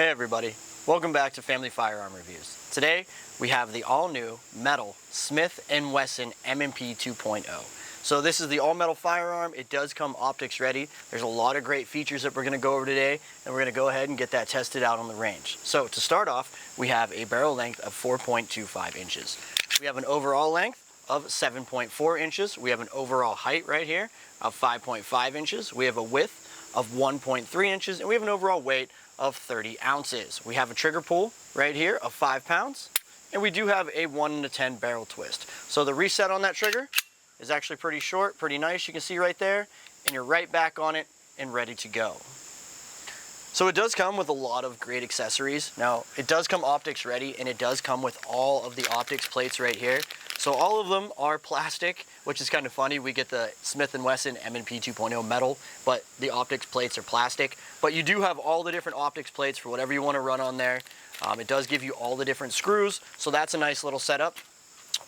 Hey everybody, welcome back to Family Firearm Reviews. Today we have the all-new metal Smith & Wesson M&P 2.0. So this is the all-metal firearm. It does come optics ready. There's a lot of great features that we're going to go over today, and we're going to go ahead and get that tested out on the range. So to start off, we have a barrel length of 4.25 inches. We have an overall length of 7.4 inches. We have an overall height right here of 5.5 inches. We have a width of 1.3 inches, and we have an overall weight of 30 ounces. We have a trigger pull right here of 5 pounds, and we do have a 1-to-10 barrel twist. So the reset on that trigger is actually pretty short, pretty nice. You can see right there, and you're right back on it and ready to go. So it does come with a lot of great accessories. Now, it does come optics ready, and it does come with all of the optics plates right here. So all of them are plastic, which is kind of funny. We get the Smith & Wesson M&P 2.0 metal, but the optics plates are plastic. But you do have all the different optics plates for whatever you want to run on there. It does give you all the different screws, so that's a nice little setup.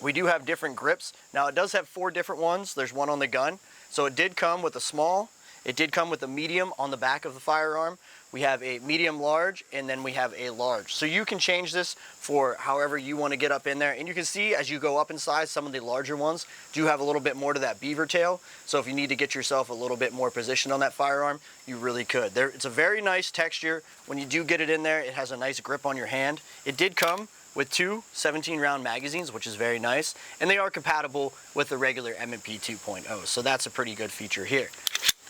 We do have different grips. Now, it does have 4 different ones. There's one on the gun. So it did come with a small, it did come with a medium on the back of the firearm. We have a medium large, and then we have a large. So you can change this for however you want to get up in there. And you can see as you go up in size, some of the larger ones do have a little bit more to that beaver tail. So if you need to get yourself a little bit more positioned on that firearm, you really could. It's a very nice texture. When you do get it in there, it has a nice grip on your hand. It did come with 2 17-round magazines, which is very nice. And they are compatible with the regular M&P 2.0. So that's a pretty good feature here.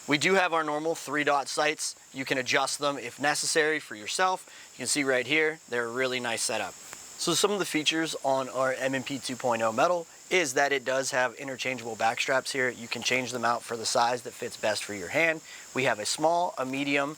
We do have our normal 3-dot sights. You can adjust them if necessary for yourself. You can see right here, they're a really nice setup. So some of the features on our M&P 2.0 metal is that it does have interchangeable back straps here. You can change them out for the size that fits best for your hand. We have a small, a medium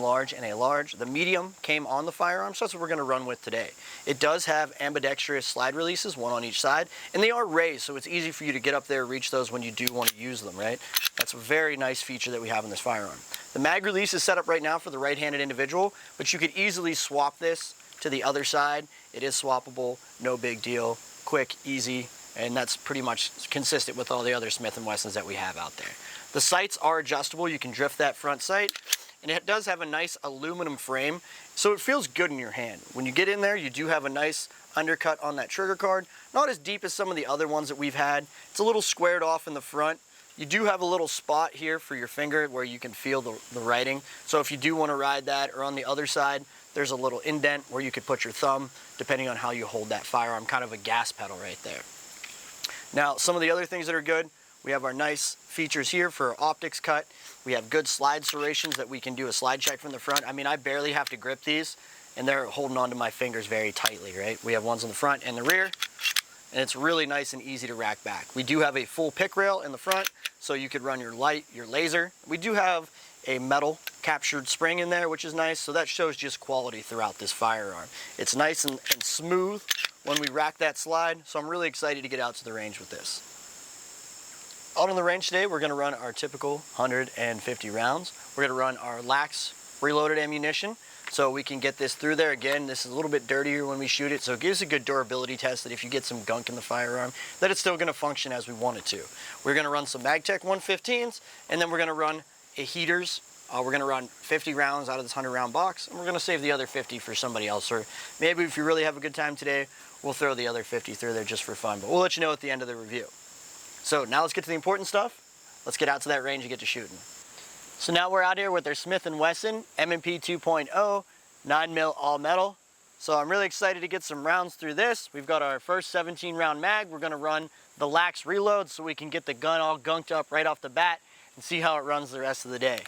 large, and a large. The medium came on the firearm, so that's what we're gonna run with today. It does have ambidextrous slide releases, one on each side, and they are raised, so it's easy for you to get up there, reach those when you do want to use them, right? That's a very nice feature that we have in this firearm. The mag release is set up right now for the right-handed individual, but you could easily swap this to the other side. It is swappable, no big deal, quick, easy, and that's pretty much consistent with all the other Smith & Wessons that we have out there. The sights are adjustable. You can drift that front sight, and it does have a nice aluminum frame, so it feels good in your hand. When you get in there, you do have a nice undercut on that trigger guard. Not as deep as some of the other ones that we've had. It's a little squared off in the front. You do have a little spot here for your finger where you can feel the writing. So if you do want to ride that, or on the other side, there's a little indent where you could put your thumb, depending on how you hold that firearm, kind of a gas pedal right there. Now, some of the other things that are good, we have our nice features here for optics cut. We have good slide serrations that we can do a slide check from the front. I mean, I barely have to grip these, and they're holding onto my fingers very tightly, right? We have ones on the front and the rear, and it's really nice and easy to rack back. We do have a full pick rail in the front, so you could run your light, your laser. We do have a metal captured spring in there, which is nice, so that shows just quality throughout this firearm. It's nice and smooth when we rack that slide, so I'm really excited to get out to the range with this. Out on the range today, we're going to run our typical 150 rounds. We're going to run our lax reloaded ammunition, so we can get this through there. Again, this is a little bit dirtier when we shoot it, so it gives a good durability test that if you get some gunk in the firearm, that it's still going to function as we want it to. We're going to run some MagTech 115s, and then we're going to run a heaters. We're going to run 50 rounds out of this 100-round box, and we're going to save the other 50 for somebody else. Or maybe if you really have a good time today, we'll throw the other 50 through there just for fun. But we'll let you know at the end of the review. So now let's get to the important stuff. Let's get out to that range and get to shooting. So now we're out here with our Smith & Wesson M&P 2.0 9mm all metal. So I'm really excited to get some rounds through this. We've got our first 17-round mag. We're going to run the lax reload so we can get the gun all gunked up right off the bat and see how it runs the rest of the day.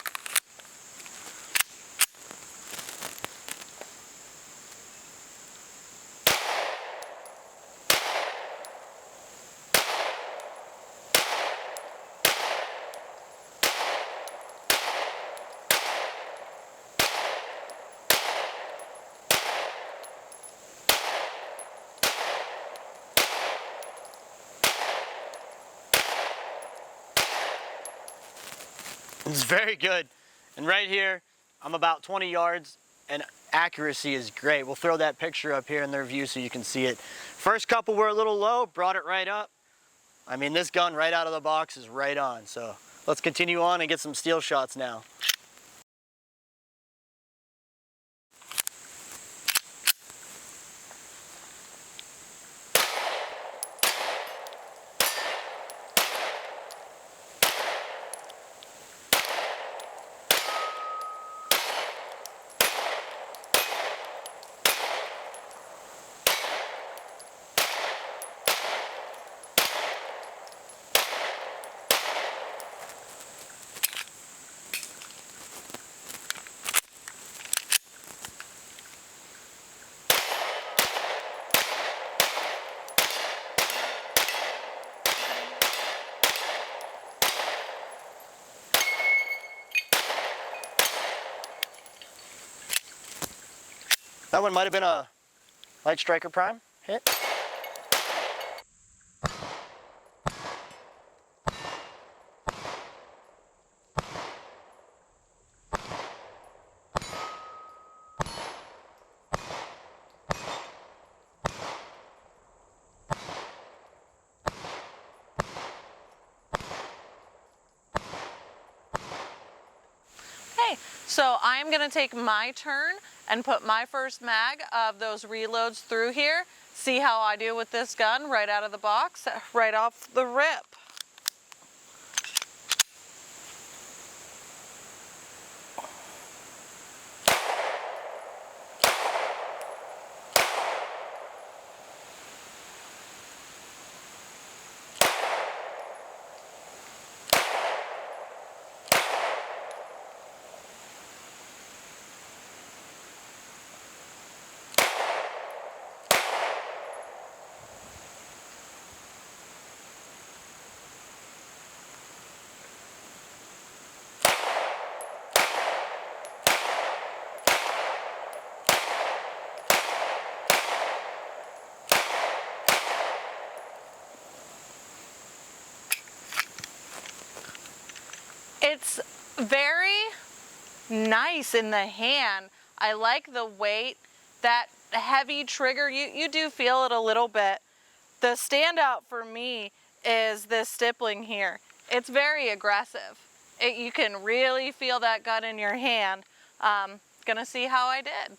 It's very good. And right here, I'm about 20 yards, and accuracy is great. We'll throw that picture up here in their view so you can see it. First couple were a little low, brought it right up. I mean, this gun right out of the box is right on. So let's continue on and get some steel shots now. That one might have been a light striker prime hit. Okay, so I'm gonna take my turn and put my first mag of those reloads through here. See how I do with this gun right out of the box, right off the rip. It's very nice in the hand. I like the weight, that heavy trigger, you do feel it a little bit. The standout for me is this stippling here. It's very aggressive. You can really feel that gun in your hand. Gonna see how I did.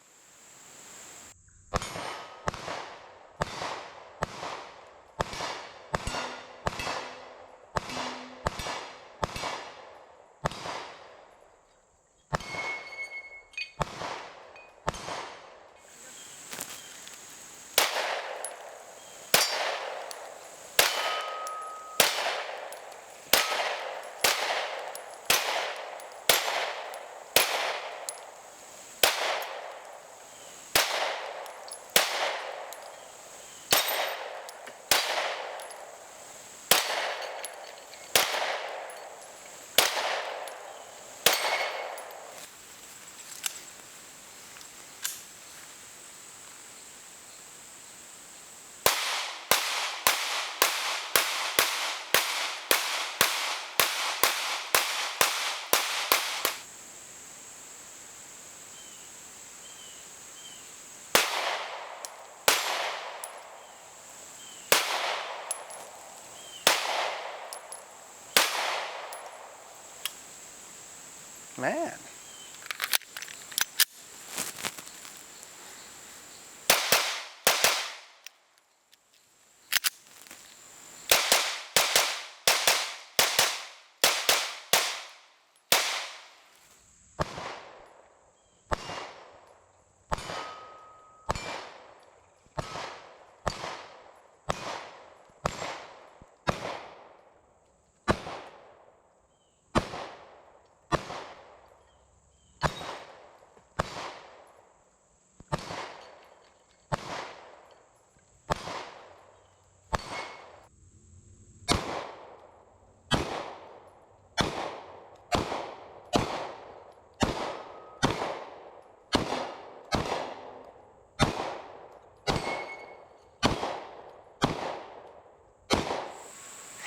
Man.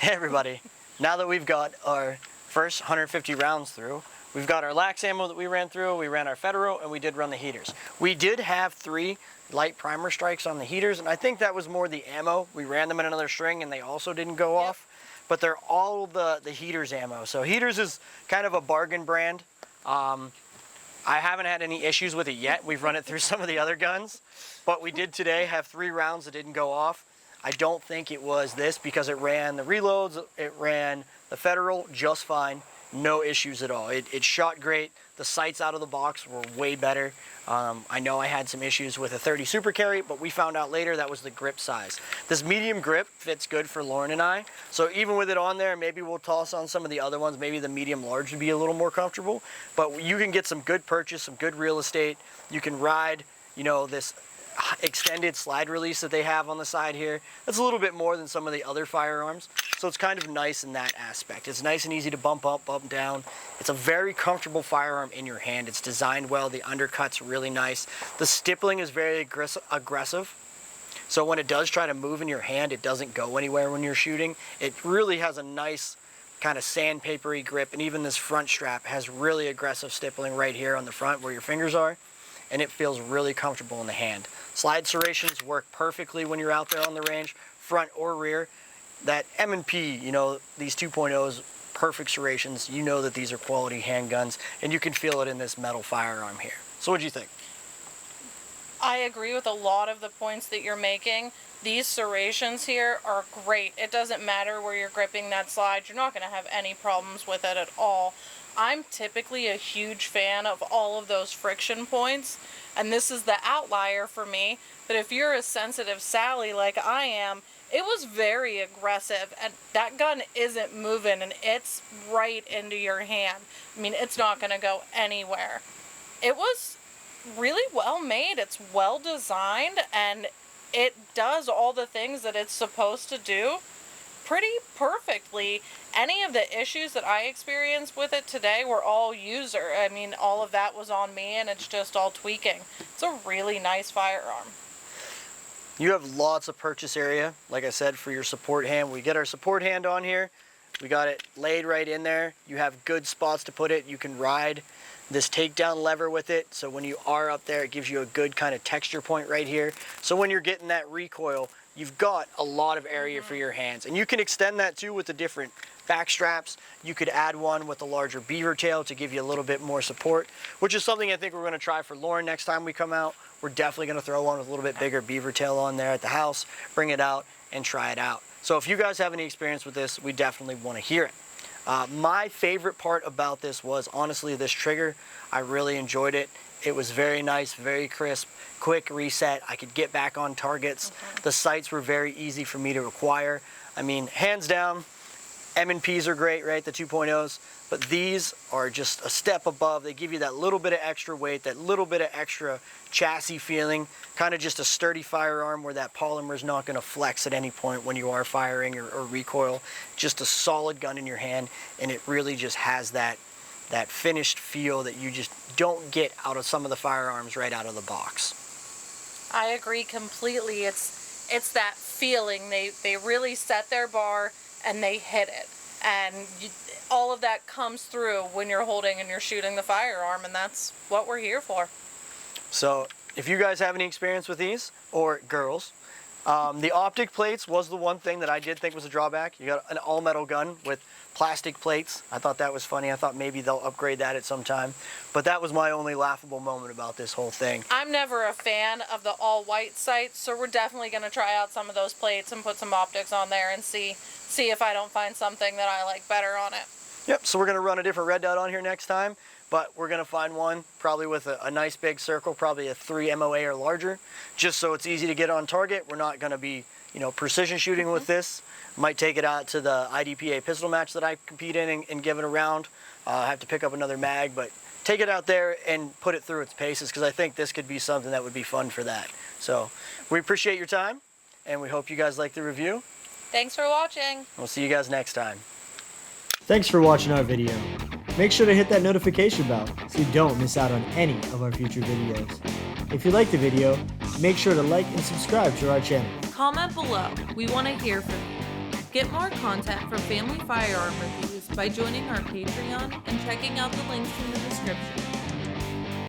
Hey everybody, now that we've got our first 150 rounds through, we've got our lax ammo that we ran through, we ran our Federal, and we did run the heaters. We did have 3 light primer strikes on the heaters, and I think that was more the ammo. We ran them in another string and they also didn't go off, but they're all the heaters ammo. So heaters is kind of a bargain brand. I haven't had any issues with it yet. We've run it through some of the other guns, but we did today have 3 rounds that didn't go off. I don't think it was this because it ran the reloads, it ran the Federal just fine, no issues at all. It shot great. The sights out of the box were way better. I know I had some issues with a 30 Super Carry, but we found out later that was the grip size. This medium grip fits good for Lauren and I, so even with it on there, maybe we'll toss on some of the other ones. Maybe the medium large would be a little more comfortable, but you can get some good purchase, some good real estate. You can ride, you know, this extended slide release that they have on the side here. That's a little bit more than some of the other firearms, so it's kind of nice in that aspect. It's nice and easy to bump up, bump down. It's a very comfortable firearm in your hand. It's designed well. The undercut's really nice. The stippling is very aggressive. So when it does try to move in your hand, it doesn't go anywhere when you're shooting. It really has a nice kind of sandpapery grip, and even this front strap has really aggressive stippling right here on the front where your fingers are, and it feels really comfortable in the hand. Slide serrations work perfectly when you're out there on the range, front or rear. That M&P, you know, these 2.0s, perfect serrations. You know that these are quality handguns, and you can feel it in this metal firearm here. So what do you think? I agree with a lot of the points that you're making. These serrations here are great. It doesn't matter where you're gripping that slide. You're not going to have any problems with it at all. I'm typically a huge fan of all of those friction points, and this is the outlier for me. But if you're a sensitive Sally like I am, it was very aggressive, and that gun isn't moving, and it's right into your hand. I mean, it's not going to go anywhere. It was really well made. It's well designed, and it does all the things that it's supposed to do pretty perfectly. Any of the issues that I experienced with it today were all user. I mean, all of that was on me, and it's just all tweaking. It's a really nice firearm. You have lots of purchase area, like I said, for your support hand. We get our support hand on here. We got it laid right in there. You have good spots to put it. You can ride this takedown lever with it, so when you are up there, it gives you a good kind of texture point right here. So when you're getting that recoil, you've got a lot of area for your hands. And you can extend that too with the different back straps. You could add one with a larger beaver tail to give you a little bit more support, which is something I think we're gonna try for Lauren next time we come out. We're definitely gonna throw one with a little bit bigger beaver tail on there at the house, bring it out and try it out. So if you guys have any experience with this, we definitely wanna hear it. My favorite part about this was honestly this trigger. I really enjoyed it. It was very nice, very crisp, quick reset. I could get back on targets. The sights were very easy for me to acquire. I mean, hands down, M&Ps are great, right? The 2.0s, but these are just a step above. They give you that little bit of extra weight, that little bit of extra chassis feeling, kind of just a sturdy firearm where that polymer is not going to flex at any point when you are firing or recoil. Just a solid gun in your hand, and it really just has that finished feel that you just don't get out of some of the firearms right out of the box. I agree completely. It's that feeling. They really set their bar and they hit it, and all of that comes through when you're holding and you're shooting the firearm, and that's what we're here for. So if you guys have any experience with these, or girls, the optic plates was the one thing that I did think was a drawback. You got an all-metal gun with plastic plates. I thought that was funny. I thought maybe they'll upgrade that at some time. But that was my only laughable moment about this whole thing. I'm never a fan of the all-white sights, so we're definitely going to try out some of those plates and put some optics on there and see if I don't find something that I like better on it. Yep, so we're going to run a different red dot on here next time, but we're going to find one probably with a nice big circle, probably a 3 MOA or larger, just so it's easy to get on target. We're not going to be, you know, precision shooting with this. Might take it out to the IDPA pistol match that I compete in and give it a round. I have to pick up another mag, but take it out there and put it through its paces, because I think this could be something that would be fun for that. So we appreciate your time, and we hope you guys like the review. Thanks for watching. We'll see you guys next time. Thanks for watching our video. Make sure to hit that notification bell so you don't miss out on any of our future videos. If you like the video, make sure to like and subscribe to our channel. Comment below. We want to hear from you. Get more content from Family Firearm Reviews by joining our Patreon and checking out the links in the description.